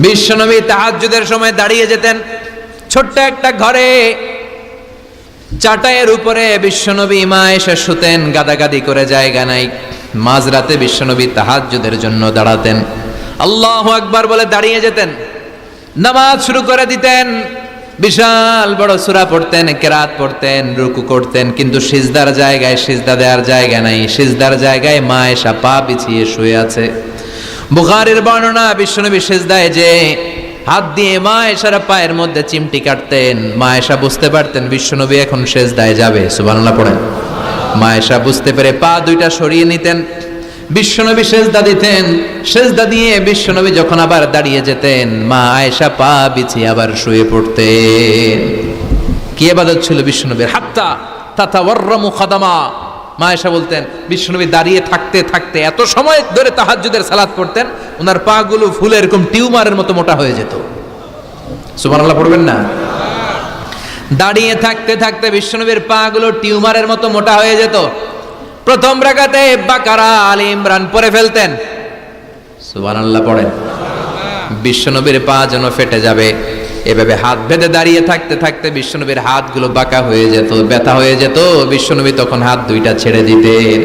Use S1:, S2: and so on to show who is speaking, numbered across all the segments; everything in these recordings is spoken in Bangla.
S1: বিশ্বনবী তাহাজ্জুদের সময় দাঁড়িয়ে যেতেন। ছোট্ট একটা ঘরে চাটাইয়ের উপরে বিশ্বনবী মা এসে শুতেন, গাদাগাদি করে জায়গা নাই। মাঝরাতে বিশ্বনবী তাহাজ্জুদের জন্য দাঁড়াতেন, আল্লাহু আকবার বলে দাঁড়িয়ে যেতেন, নামাজ শুরু করে দিতেন। বিশাল বড় সূরা পড়তেন, কেরাত পড়তেন, রুকু করতেন, কিন্তু সিজদার জায়গায় সিজদা দেওয়ার জায়গা নাই। সিজদার জায়গায় মা এসা পা বিছিয়ে শুয়ে আছে। বুখারীর বর্ণনা, বিশ্বনবী সিজদায় যে হাত দিয়ে মা এসার পায়ের মধ্যে চিমটি কাটতেন। মা এসা বুঝতে পারতেন বিশ্বনবী এখন সিজদায় যাবে, সুবহানাল্লাহ পড়েন। মা এসা বুঝতে পেরে পা দুইটা সরিয়ে নিতেন, বিশ্বনবী সিজদা দিতেন। সিজদা দিয়ে বিশ্বনবী যখন আবার দাঁড়িয়ে যেতেন, মা আয়েশা পা বিছিয়ে আবার শুয়ে পড়তেন। কি ইবাদত ছিল বিশ্বনবীর! হাত্তা তাতাওয়াররামু খাদামা। মা আয়েশা বলতেন বিশ্বনবী দাঁড়িয়ে থাকতে থাকতে এত সময় ধরে তাহাজ্জুদের সালাত পড়তেন, ওনার পা গুলো ফুলে এরকম টিউমারের মতো মোটা হয়ে যেত। সুবহানাল্লাহ পড়বেন না? দাঁড়িয়ে থাকতে থাকতে বিশ্বনবীর পা গুলো টিউমারের মতো মোটা হয়ে যেত। প্রথম রাকাতে বাকারা, আলে ইমরান পড়ে ফেলতেন, সুবহানাল্লাহ পড়েন। বিশ্বনবীর পা যেন ফেটে যাবে, এভাবে হাত বেঁধে দাঁড়িয়ে থাকতে থাকতে বিশ্বনবীর হাতগুলো বাঁকা হয়ে যেত, ব্যথা হয়ে যেত। বিশ্বনবী তখন হাত দুইটা ছেড়ে দিতেন।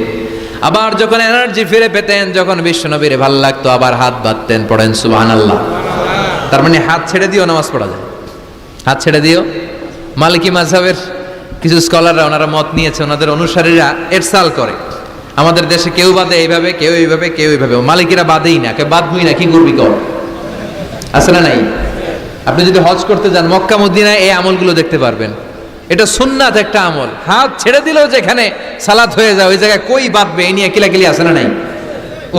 S1: আবার যখন এনার্জি ফিরে পেতেন, যখন বিশ্বনবীর ভাল লাগতো, আবার হাত বাঁধতেন। পড়েন সুবহানাল্লাহ। তার মানে হাত ছেড়ে দিও নামাজ পড়া যায়, হাত ছেড়ে দিও। মালিকি মাযহাবের কিছু স্কলাররা ওনারা মত নিয়েছে, ওনাদের অনুসারীরা এরসাল করে, আমাদের দেশে কেউ বাদে এইভাবে, কেউ এইভাবে, কেউ এইভাবে। মালিকিরা বাদেই না, কেউ বাদবই না, কি করবি কর, আছে না নাই? আপনি যদি হজ করতে যান মক্কা মদিনায় এই আমলগুলো দেখতে পারবেন। এটা সুন্নাত একটা আমল। হাত ছেড়ে দিলেও যেখানে সালাত হয়ে যায় ওই জায়গায় কই বাঁধবে এই নিয়ে কিলাকিলি আছে না নাই?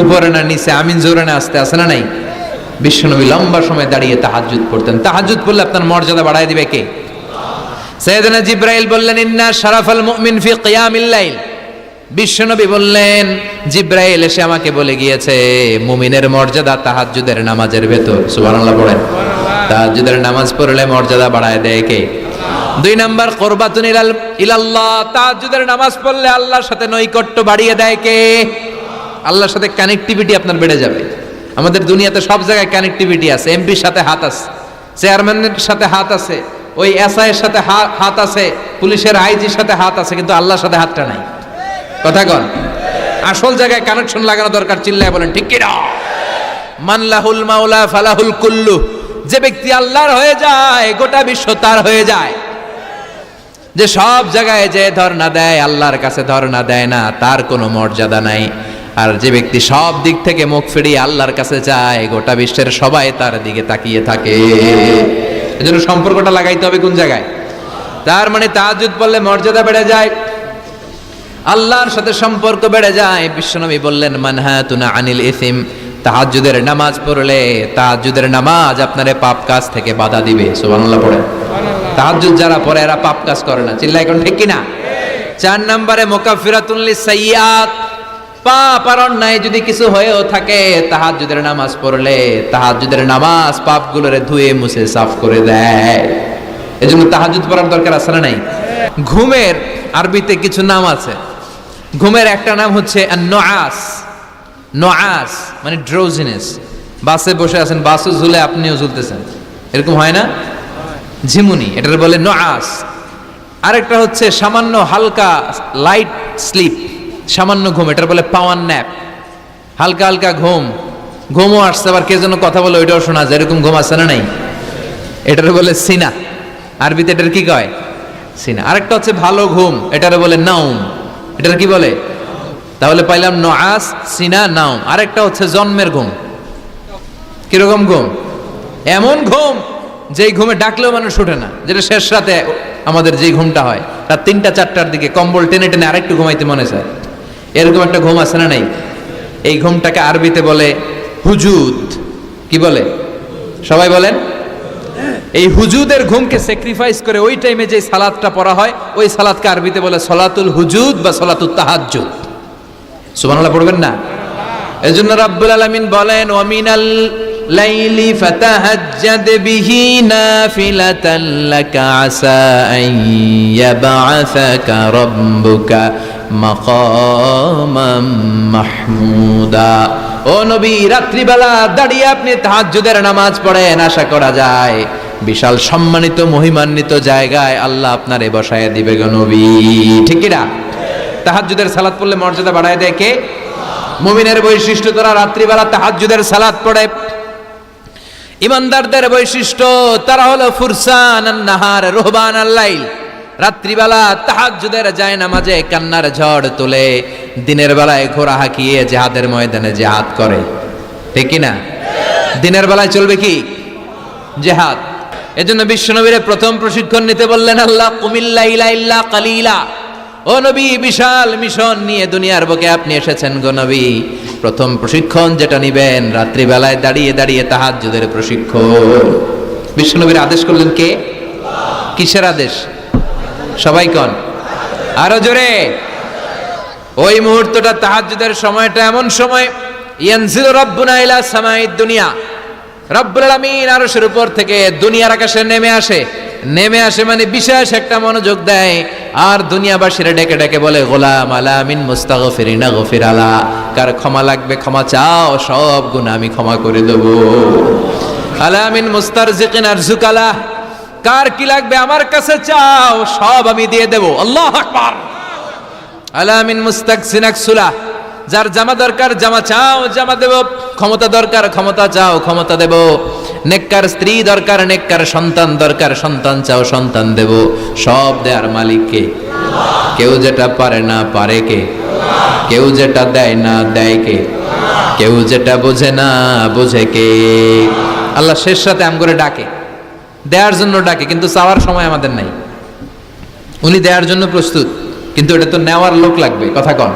S1: উপরে না নিচে, আমিন জোরে না আসতে, আছে না নাই? বিশ্বনবী লম্বা সময় দাঁড়িয়ে তাহাজ্জুদ পড়তেন। তাহাজ্জুদ পড়লে আপনার মর্যাদা বাড়ায় দিবে কে? সাইয়েদনা জিবরাইল বললেন ইন্না শারাফাল মুমিন ফি কিয়ামিল লাইল। বিশ্বনবী বললেন জিবরাইল এসে আমাকে বলে গিয়েছে মুমিনের মর্যাদা তাহাজ্জুদের নামাজের ভেতর। সুবহানাল্লাহ পড়েন। তাহাজ্জুদের নামাজ পড়লে মর্যাদা বাড়ায় দেয় কে? দুই নাম্বার কুরবাতুন ইলাল্লাহ। তাহাজ্জুদের নামাজ পড়লে আল্লাহর সাথে নৈকট্য বাড়িয়ে দেয় কে? আল্লাহর সাথে কানেক্টিভিটি আপনার বেড়ে যাবে। আমাদের দুনিয়াতে সব জায়গায় কানেক্টিভিটি আছে। এমপির সাথে হাত আছে, চেয়ারম্যানের সাথে হাত আছে, ওই এসআই এর সাথে হাত আছে, পুলিশের আইজির সাথে হাত আছে, কিন্তু আল্লাহর সাথে হাতটা নাই। কথা কন। আসল জায়গায় কানেকশন লাগানো দরকার। চিল্লায় বলেন ঠিক কি না? মান লাহুল মাওলা ফালাহুল কুল্লু। যে ব্যক্তি আল্লাহর হয়ে যায় গোটা বিশ্ব তার হয়ে যায়। যে সব জায়গায় যে ধর্ণা দেয় আল্লাহর কাছে ধর্ণা দেয় না, তার কোনো মর্যাদা নাই। আর যে ব্যক্তি সব দিক থেকে মুখ ফিরিয়ে আল্লাহর কাছে যায় গোটা বিশ্বের সবাই তার দিকে তাকিয়ে থাকে। এজন্য সম্পর্কটা লাগাইতে হবে কোন জায়গায়? তার মানে তাহাজ্জুদ পড়লে মর্যাদা বেড়ে যায়, আল্লাহর সাথে সম্পর্ক বেড়ে যায়। বিশ্বনবী বললেন মানহাতুনা আনিল ইসিম। তাহাজ্জুদের নামাজ পড়লে তাহাজ্জুদের নামাজ আপনারে পাপ কাজ থেকে বাধা দিবে। সুবহানাল্লাহ পড়ে। তাহাজ্জুদ যারা পড়ে এরা পাপ কাজ করে না। চিল্লায় কোন ঠিক কি না? 4 নম্বরে মুকাফফিরাতুল লিসাইয়্যাত। পাপ আর অন্যায় যদি কিছু হয়েও থাকে তাহাজ্জুদের নামাজ পড়লে তাহাজ্জুদের নামাজ পাপগুলোরে ধুয়ে মুছে সাফ করে দেয়। এজন্য তাহাজ্জুদ পড়ার দরকার আছে না নাই? ঘুমের আরবিতে কিছু নাম আছে। ঘুমের একটা নাম হচ্ছে আন-নুআস। নুআস মানে ড্রোজিনেস। বাসে বসে আছেন, বাসও ঝুলে আপনিও ঝুলতেছেন, এরকম হয় না? ঝিমুনি, এটার বলে নুআস। আরেকটা হচ্ছে সামান্য হালকা লাইট স্লিপ, সামান্য ঘুম, এটার বলে পাওয়ার ন্যাপ। হালকা হালকা ঘুম, ঘুমও আসছে, আবার কে যেন কথা বলে ওইটাও শোনা যায়, এরকম ঘুম আছে না নাই? এটার বলে সিনা। আরবিতে এটার কি কয়? সিনা। আরেকটা হচ্ছে ভালো ঘুম, এটারে বলে নাউম। এটার কি বলে? তাহলে পাইলাম নুআস, সিনা, নাউম। আরেকটা হচ্ছে জন্মের ঘুম। কিরকম ঘুম? এমন ঘুম যেই ঘুমে ডাকলেও মানুষ ওঠে না, যেটা শেষ রাতে আমাদের যেই ঘুমটা হয় রাত 3টা-4টার দিকে কম্বল টেনে টেনে আরেকটু ঘুমাইতে মনে চায়, এরকম একটা ঘুম আছে না নাই? এই ঘুমটাকে আরবিতে বলে হুজুদ। কি বলে? সবাই বলেন। এই হুজুদের ঘুমকে স্যাক্রিফাইস করে ওই টাইমে যে সালাতটা পড়া হয় ওই সালাতকে আরবিতে বলে সলাতুল হুজুদ বা সলাতুত তাহাজ্জুদ। সুবহানাল্লাহ পড়বেন না? এজন্য রাব্বুল আলামিন বলেন ওয়া মিনাল লাইলি ফাতাহাজ্জাদ বিহি নাফিলাতান লাকা আসা আন ইয়াবআসাকা রাব্বুকা মাকামাম মাহমুদা। ও নবী, রাত্রিবেলা দাঁড়িয়ে আপনি তাহাজ্জুদের নামাজ পড়েন, আশা করা যায় বিশাল সম্মানিত মহিমান্বিত জায়গায় আল্লাহ আপনারে বসায় দিবে গো নবী। ঠিক কি না? তাহাজ্জুদের সালাত পড়লে মর্যাদা বাড়ায় দেয় কে? মুমিনের বৈশিষ্ট্য, তারা রাত্রিবেলা তাহাজ্জুদের সালাত পড়ে। ইমানদারদের বৈশিষ্ট্য, তারা হলো ফুরসান আন-নাহার রুহবান আল-লাইল। রাত্রিবেলা তাহাজ্জুদের যায় নামাজে কান্নার ঝড় তোলে, দিনের বেলায় ঘোড়া হাঁকিয়ে জিহাদের ময়দানে জিহাদ করে। ঠিক কি না? দিনের বেলায় চলবে কি? জিহাদ। এজন্য বিশ্বনবীর প্রথম প্রশিক্ষণ নিতে বললেন আল্লাহ, কুমিল লাইলা ইল্লা কালিলা। ও নবী, বিশাল মিশন নিয়ে দুনিয়ার বুকে আপনি এসেছেন গো নবী। প্রথম প্রশিক্ষণ যেটা নিবেন, রাত্রিবেলায় দাঁড়িয়ে দাঁড়িয়ে তাহাজ্জুদের প্রশিক্ষণ। বিশ্বনবীর আদেশ করলেন কে? কিসের আদেশ? সবাই কোন? আরো জোরে। ওই মুহূর্তটা তাহাজ্জুদের সময়টা এমন সময়, ইয়ানজিলু রাব্বুনা ইলা সামাইদ দুনিয়া, রব্বুল আলামিন আরশের উপর থেকে দুনিয়ার আকাশে নেমে আসে মানে বিশেষ একটা মনোযোগ দেয়, আর দুনিয়াবাসীরা ডেকে ডেকে বলে, গোলাম আলা মিন মুস্তাগফিরিনা গফির আলা, কার ক্ষমা লাগবে ক্ষমা চাও, সব গুনাহ আমি ক্ষমা করে দেব। আলা মিন মুস্তারজিকিন আরজুকালা, কার কি লাগবে আমার কাছে চাও, সব আমি দিয়ে দেব। আল্লাহু আকবার। আলা মিন মুস্তাকসিন আকসুলা, যার জামা দরকার জামা চাও, জামা দেব। ক্ষমতা দরকার ক্ষমতা চাও, ক্ষমতা দেব। নেককার স্ত্রী দরকার, নেককার সন্তান দরকার, সন্তান চাও, সন্তান দেব। সব দেয়ার মালিক কে? কেউ যেটা পারে না পারে কে? কেউ যেটা দেয় না দেয় কে? কেউ যেটা বোঝে না বোঝে কে? আল্লাহ শেষ রাতে আম করে ডাকে, দেওয়ার জন্য ডাকে, কিন্তু চাওয়ার সময় আমাদের নাই। উনি দেওয়ার জন্য প্রস্তুত, কিন্তু এটা তো নেওয়ার লোক লাগবে। কথা কন।